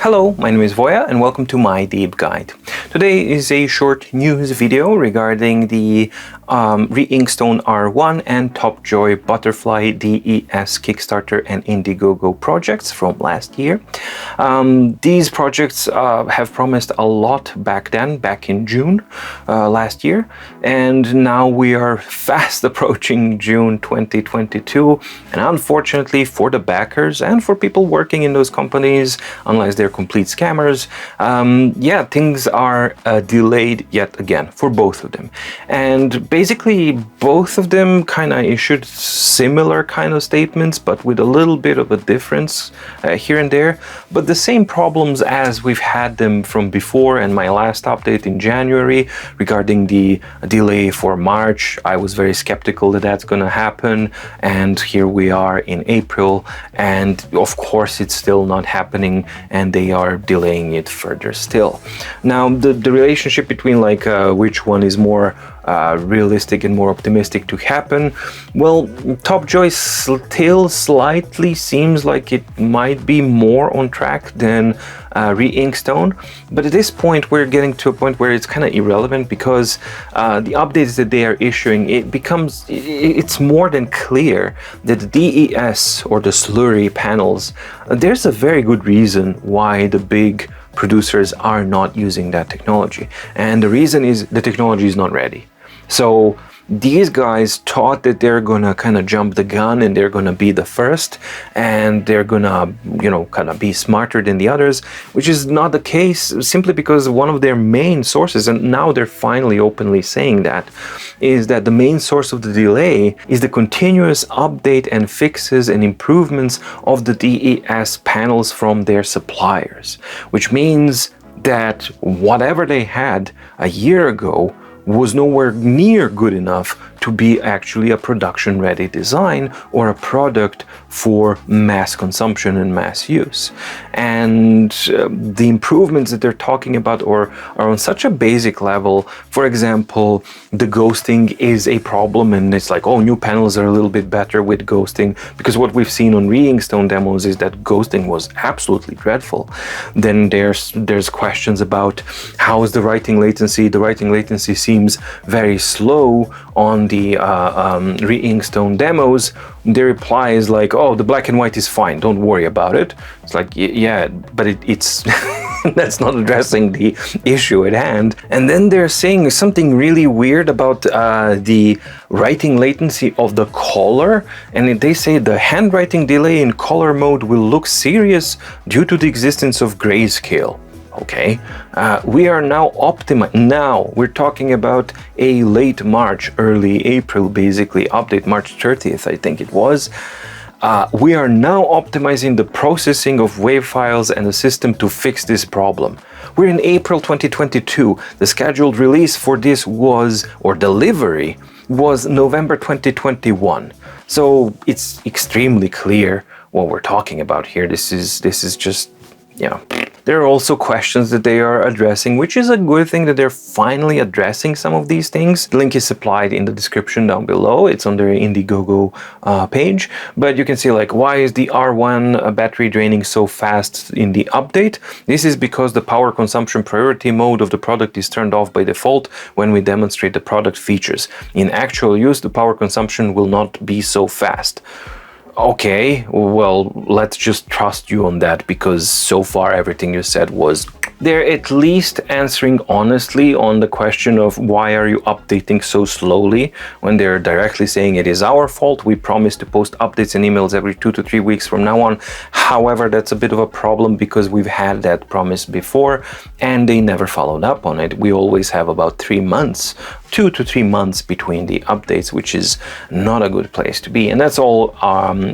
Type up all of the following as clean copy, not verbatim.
Hello, my name is Voya and welcome to My Deep Guide. Today is a short news video regarding the Reinkstone R1 and TopJoy Butterfly DES Kickstarter and Indiegogo projects from last year. These projects have promised a lot back in June last year, and now we are fast approaching June 2022, and unfortunately for the backers and for people working in those companies, unless they're complete scammers, things are delayed yet again for both of them. And basically both of them kind of issued similar kind of statements, but with a little bit of a difference here and there, but the same problems as we've had them from before. And my last update in January regarding the delay for March, I was very skeptical that that's going to happen, and here we are in April, and of course it's still not happening, and they are delaying it further still. Now the relationship between which one is more realistic and more optimistic to happen, well, TopJoy still slightly seems like it might be more on track than Reinkstone, but at this point we're getting to a point where it's kind of irrelevant, because the updates that they are issuing, it's more than clear that the DES or the slurry panels, there's a very good reason why the big producers are not using that technology, and the reason is the technology is not ready. So these guys thought that they're gonna kind of jump the gun and they're gonna be the first, and they're gonna, kind of be smarter than the others, which is not the case, simply because one of their main sources, and now they're finally openly saying that, is that the main source of the delay is the continuous update and fixes and improvements of the DES panels from their suppliers, which means that whatever they had a year ago was nowhere near good enough to be actually a production-ready design or a product for mass consumption and mass use. And the improvements that they're talking about are on such a basic level. For example, the ghosting is a problem, and it's like, oh, new panels are a little bit better with ghosting, because what we've seen on Reinkstone demos is that ghosting was absolutely dreadful. Then there's questions about how is the writing latency. The writing latency seems very slow on the Reinkstone demos. Their reply is like, oh, the black and white is fine, don't worry about it. It's like, yeah, but it's that's not addressing the issue at hand. And then they're saying something really weird about the writing latency of the color, and they say the handwriting delay in color mode will look serious due to the existence of grayscale. Okay, we are now now we're talking about a late March, early April, basically update, March 30th, I think it was. We are now optimizing the processing of WAV files and the system to fix this problem. We're in April 2022. The scheduled release for this delivery was November 2021. So it's extremely clear what we're talking about here. This is just, yeah. There are also questions that they are addressing, which is a good thing that they're finally addressing some of these things. The link is supplied in the description down below. It's on their Indiegogo page. But you can see, why is the R1 battery draining so fast in the update? This is because the power consumption priority mode of the product is turned off by default when we demonstrate the product features. In actual use, the power consumption will not be so fast. Okay, well, let's just trust you on that, because so far everything you said was... They're at least answering honestly on the question of why are you updating so slowly, when they're directly saying it is our fault. We promise to post updates and emails every 2 to 3 weeks from now on. However, that's a bit of a problem because we've had that promise before and they never followed up on it. We always have about 3 months, 2 to 3 months between the updates, which is not a good place to be. And that's all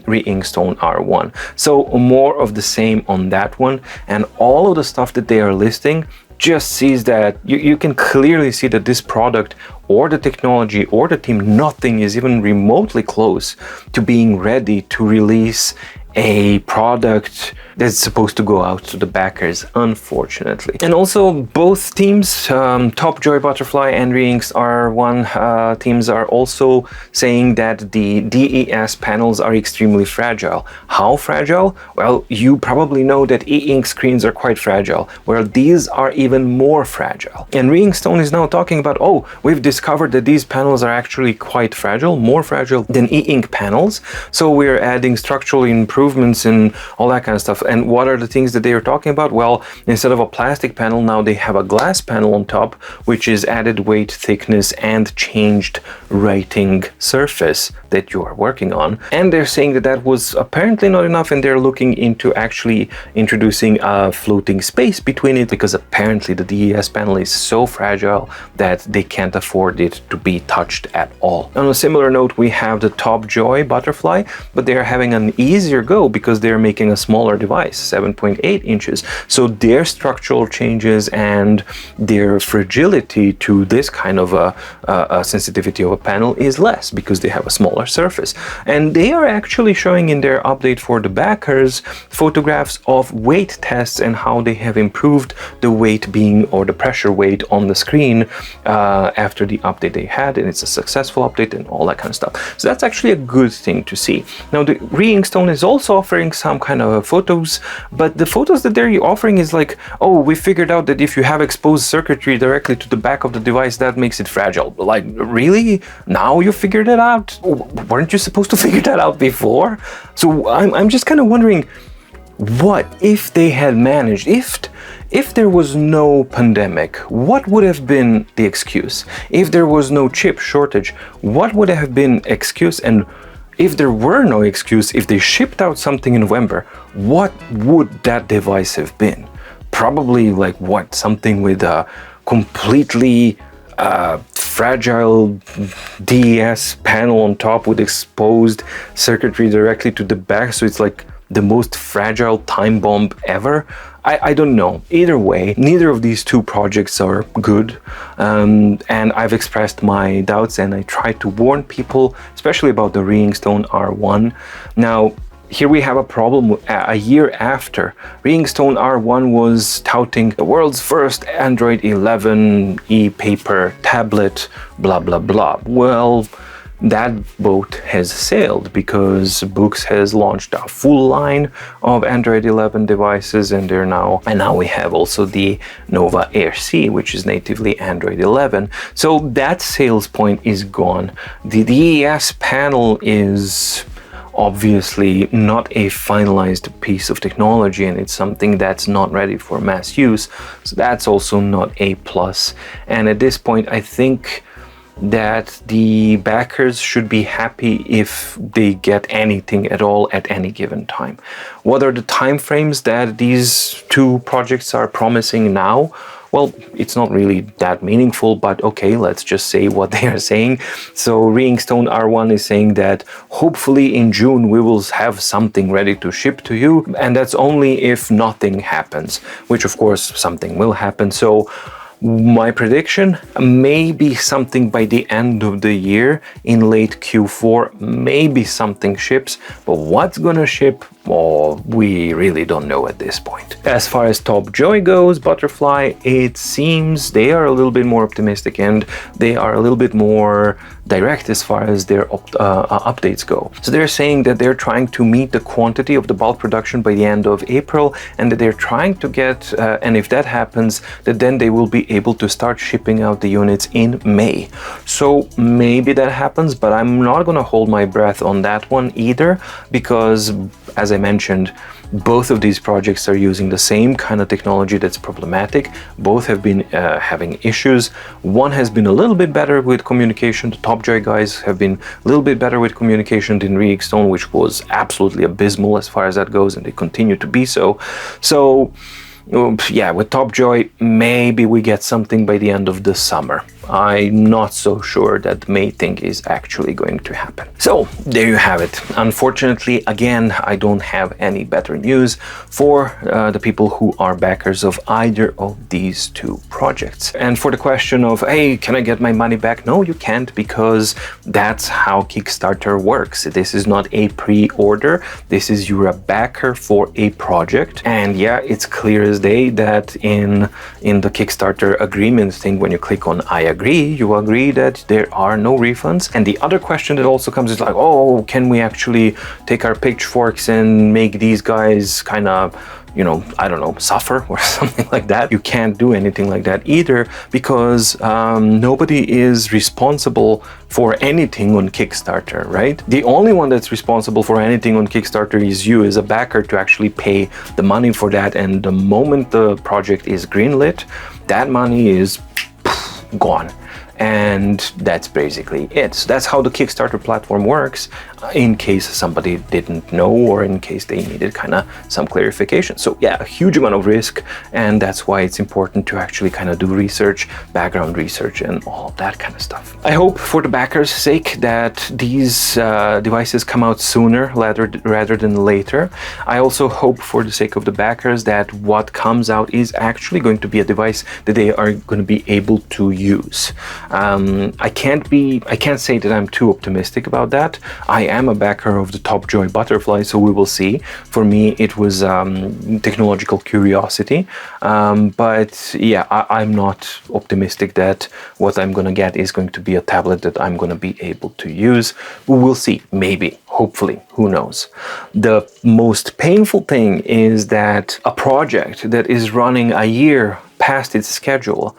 Reinkstone R1. So more of the same on that one, and all of the stuff that they are listing just sees that you can clearly see that this product or the technology or the team, nothing is even remotely close to being ready to release a product that's supposed to go out to the backers, unfortunately. And also both teams, TopJoy Butterfly and Reinkstone R1 teams, are also saying that the DES panels are extremely fragile. How fragile? Well, you probably know that e-ink screens are quite fragile, where these are even more fragile. And Reinkstone is now talking about, oh, we've discovered that these panels are actually quite fragile, more fragile than e-ink panels. So we're adding structural improvements and all that kind of stuff. And what are the things that they are talking about? Well, instead of a plastic panel, now they have a glass panel on top, which is added weight, thickness, and changed writing surface that you are working on. And they're saying that that was apparently not enough, and they're looking into actually introducing a floating space between it, because apparently the DES panel is so fragile that they can't afford it to be touched at all. On a similar note, we have the TopJoy butterfly, but they're having an easier go because they're making a smaller device, 7.8 inches. So their structural changes and their fragility to this kind of a sensitivity of a panel is less because they have a smaller surface. And they are actually showing in their update for the backers photographs of weight tests and how they have improved the weight being, or the pressure weight on the screen after the update they had, and it's a successful update and all that kind of stuff. So that's actually a good thing to see. Now the Reinkstone is also offering some kind of photos, but the photos that they're offering is like, oh, we figured out that if you have exposed circuitry directly to the back of the device, that makes it fragile. Like, really? Now you figured it out? Weren't you supposed to figure that out before? So I'm just kind of wondering, what if they had managed, if there was no pandemic, what would have been the excuse? If there was no chip shortage, what would have been excuse? And if there were no excuse, if they shipped out something in November, what would that device have been? Probably like what? Something with a completely fragile DES panel on top with exposed circuitry directly to the back, so it's like the most fragile time bomb ever. I don't know. Either way, neither of these two projects are good, and I've expressed my doubts, and I tried to warn people, especially about the Reinkstone R1. Now, here we have a problem. A year after, Reinkstone R1 was touting the world's first Android 11 e-paper tablet, blah blah blah. Well, that boat has sailed because Boox has launched a full line of Android 11 devices, and now we have also the Nova Air C, which is natively Android 11. So that sales point is gone. The DES panel is obviously not a finalized piece of technology, and it's something that's not ready for mass use. So that's also not a plus. And at this point, I think that the backers should be happy if they get anything at all at any given time. What are the time frames that these two projects are promising now? Well, it's not really that meaningful, but okay, let's just say what they are saying. So Reinkstone R1 is saying that hopefully in June we will have something ready to ship to you, and that's only if nothing happens, which of course something will happen. So my prediction, maybe something by the end of the year, in late Q4, maybe something ships, but what's gonna ship, well, we really don't know at this point. As far as TopJoy goes, Butterfly, it seems they are a little bit more optimistic, and they are a little bit more direct as far as their updates go. So they're saying that they're trying to meet the quantity of the bulk production by the end of April, and that they're trying to get, and if that happens, that then they will be able to start shipping out the units in May. So maybe that happens, but I'm not gonna hold my breath on that one either, because as I mentioned, both of these projects are using the same kind of technology that's problematic. Both have been having issues. One has been a little bit better with communication. The TopJoy guys have been a little bit better with communication than Reinkstone, which was absolutely abysmal as far as that goes, and they continue to be so. So yeah, with TopJoy, maybe we get something by the end of the summer. I'm not so sure that the May thing is actually going to happen. So there you have it. Unfortunately, again, I don't have any better news for the people who are backers of either of these two projects. And for the question of, hey, can I get my money back? No, you can't, because that's how Kickstarter works. This is not a pre-order. This is you're a backer for a project. And yeah, it's clear as day that in the Kickstarter agreement thing, when you click on I agree, agree. You agree that there are no refunds. And the other question that also comes is like, oh, can we actually take our pitchforks and make these guys kind of, you know, I don't know, suffer or something like that? You can't do anything like that either, because nobody is responsible for anything on Kickstarter, right? The only one that's responsible for anything on Kickstarter is you as a backer to actually pay the money for that. And the moment the project is greenlit, that money is gone. And that's basically it. So that's how the Kickstarter platform works, in case somebody didn't know or in case they needed kind of some clarification. So yeah, a huge amount of risk, and that's why it's important to actually kind of do research, background research, and all that kind of stuff. I hope for the backers' sake that these devices come out sooner rather than later. I also hope for the sake of the backers that what comes out is actually going to be a device that they are going to be able to use. I can't say that I'm too optimistic about that. I am a backer of the TopJoy butterfly, so we will see. For me, it was technological curiosity, but yeah, I'm not optimistic that what I'm gonna get is going to be a tablet that I'm gonna be able to use. We will see, maybe, hopefully, who knows. The most painful thing is that a project that is running a year past its schedule,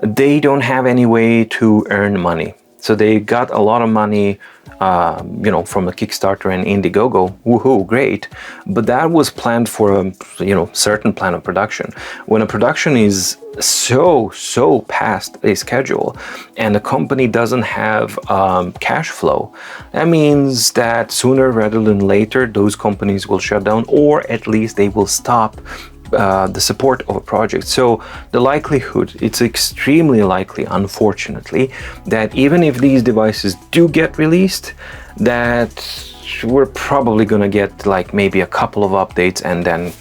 they don't have any way to earn money. So they got a lot of money, you know, from the Kickstarter and Indiegogo. Woohoo, great! But that was planned for a, you know, certain plan of production. When a production is so past a schedule and the company doesn't have cash flow, that means that sooner rather than later those companies will shut down, or at least they will stop the support of a project. So the likelihood, it's extremely likely, unfortunately, that even if these devices do get released, that we're probably gonna get like maybe a couple of updates and then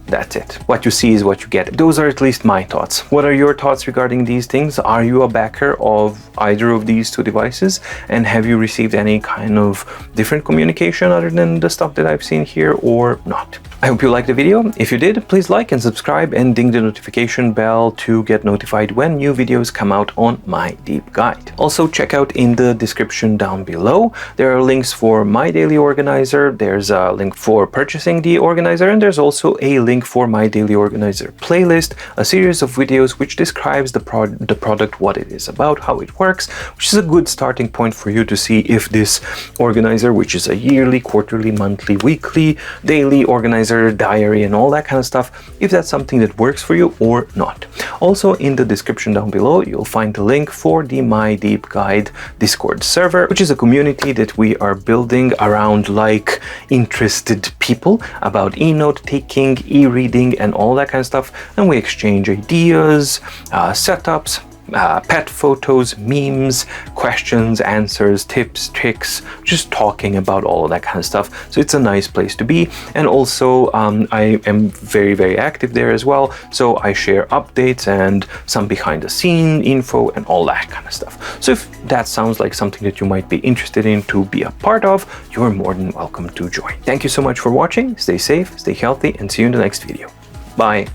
that's it. What you see is what you get. Those are at least my thoughts. What are your thoughts regarding these things? Are you a backer of either of these two devices? And have you received any kind of different communication other than the stuff that I've seen here, or not? I hope you liked the video. If you did, please like and subscribe and ding the notification bell to get notified when new videos come out on My Deep Guide. Also, check out in the description down below. There are links for my daily organizer, there's a link for purchasing the organizer, and there's also a link for my daily organizer playlist, a series of videos which describes the product, what it is about, how it works, which is a good starting point for you to see if this organizer, which is a yearly, quarterly, monthly, weekly, daily organizer, diary, and all that kind of stuff, if that's something that works for you or not. Also, in the description down below, you'll find the link for the My Deep Guide Discord server, which is a community that we are building around like interested people about e-note taking, e-reading, and all that kind of stuff. And we exchange ideas, setups, pet photos, memes, questions, answers, tips, tricks, just talking about all of that kind of stuff. So it's a nice place to be. And also I am very active there as well. So I share updates and some behind the scene info and all that kind of stuff. So if that sounds like something that you might be interested in to be a part of, you're more than welcome to join. Thank you so much for watching. Stay safe, stay healthy, and see you in the next video. Bye.